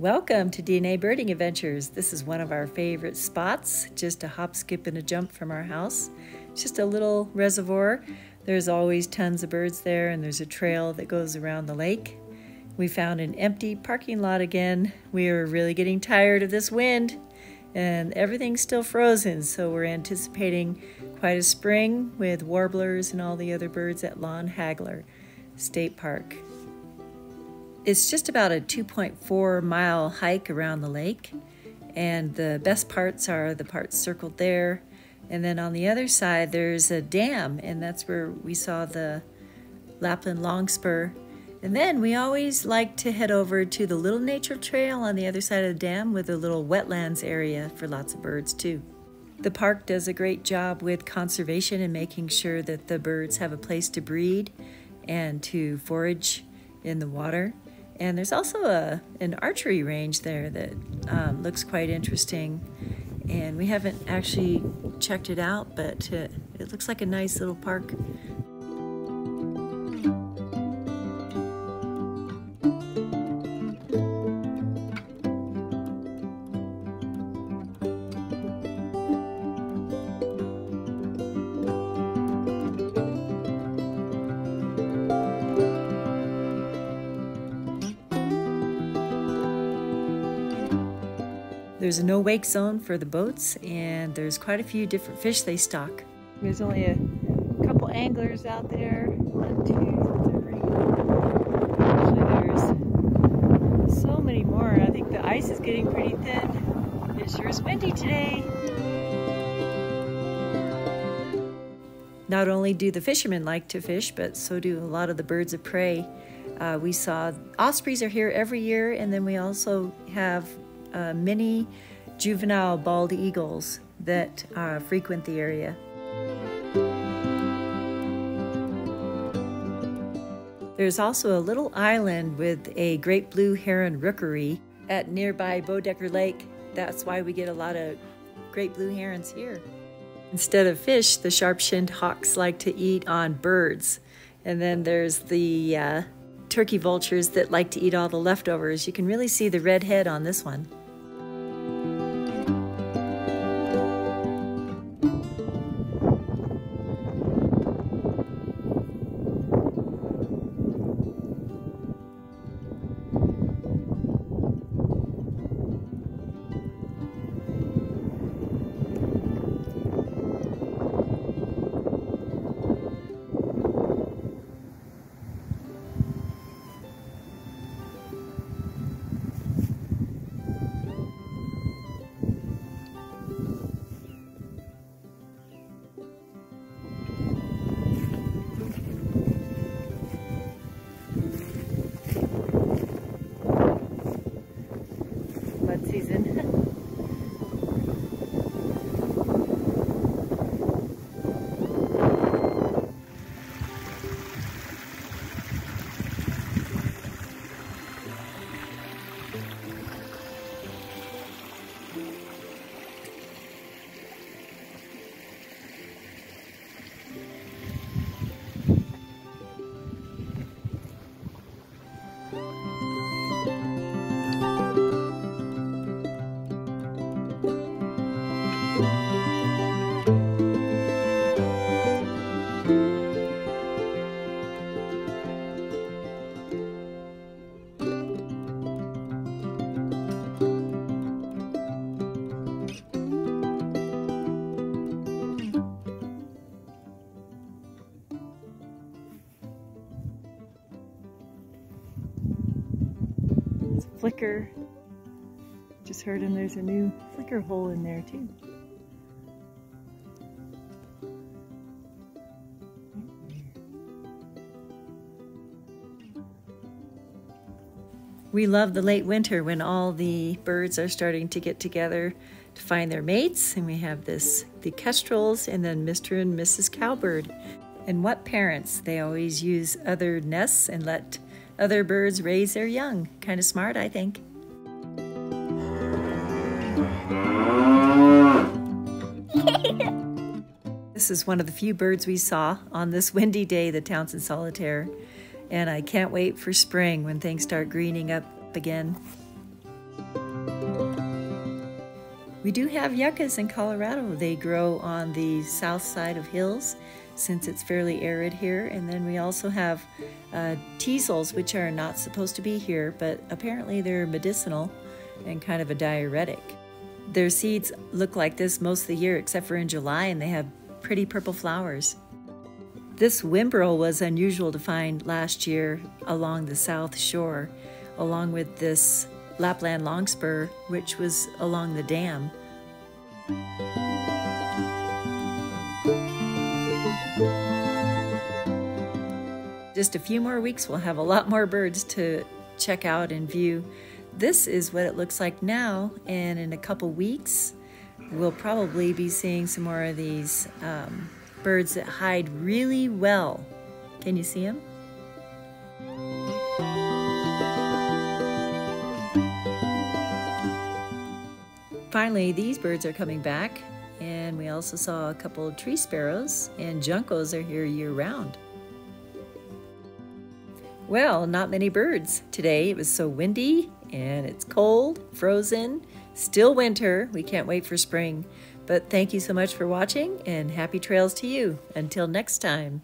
Welcome to DNA Birding Adventures. This is one of our favorite spots, just a hop, skip, and a jump from our house. It's just a little reservoir. There's always tons of birds there, and there's a trail that goes around the lake. We found an empty parking lot again. We are really getting tired of this wind, and everything's still frozen, so we're anticipating quite a spring with warblers and all the other birds at Lon Hagler State Park. It's just about a 2.4-mile hike around the lake, and the best parts are the parts circled there. And then on the other side, there's a dam, and that's where we saw the Lapland longspur. And then we always like to head over to the little nature trail on the other side of the dam with a little wetlands area for lots of birds too. The park does a great job with conservation and making sure that the birds have a place to breed and to forage in the water. And there's also an archery range there that looks quite interesting. And we haven't actually checked it out, but it looks like a nice little park. There's a no-wake zone for the boats, and there's quite a few different fish they stock. There's only a couple anglers out there. 1, 2, 3. Actually, there's so many more. I think the ice is getting pretty thin. It sure is windy today. Not only do the fishermen like to fish, but so do a lot of the birds of prey. We saw ospreys are here every year, and then we also have many juvenile bald eagles that frequent the area. There's also a little island with a great blue heron rookery at nearby Bodecker Lake. That's why we get a lot of great blue herons here. Instead of fish, the sharp-shinned hawks like to eat on birds. And then there's the turkey vultures that like to eat all the leftovers. You can really see the red head on this one. Season. Flicker. Just heard him. There's a new flicker hole in there too. We love the late winter when all the birds are starting to get together to find their mates, and we have the kestrels and then Mr. and Mrs. Cowbird. And what parents? They always use other nests and let other birds raise their young. Kind of smart, I think. This is one of the few birds we saw on this windy day, the Townsend solitaire. And I can't wait for spring when things start greening up again. We do have yuccas in Colorado. They grow on the south side of hills since it's fairly arid here. And then we also have teasels, which are not supposed to be here, but apparently they're medicinal and kind of a diuretic. Their seeds look like this most of the year except for in July, and they have pretty purple flowers. This whimbrel was unusual to find last year along the south shore, along with this Lapland longspur, which was along the dam. Just a few more weeks, we'll have a lot more birds to check out and view. This is what it looks like now, and in a couple weeks, we'll probably be seeing some more of these birds that hide really well. Can you see them? Finally, these birds are coming back, and we also saw a couple of tree sparrows, and juncos are here year-round. Well, not many birds today. It was so windy, and it's cold, frozen, still winter. We can't wait for spring. But thank you so much for watching, and happy trails to you. Until next time.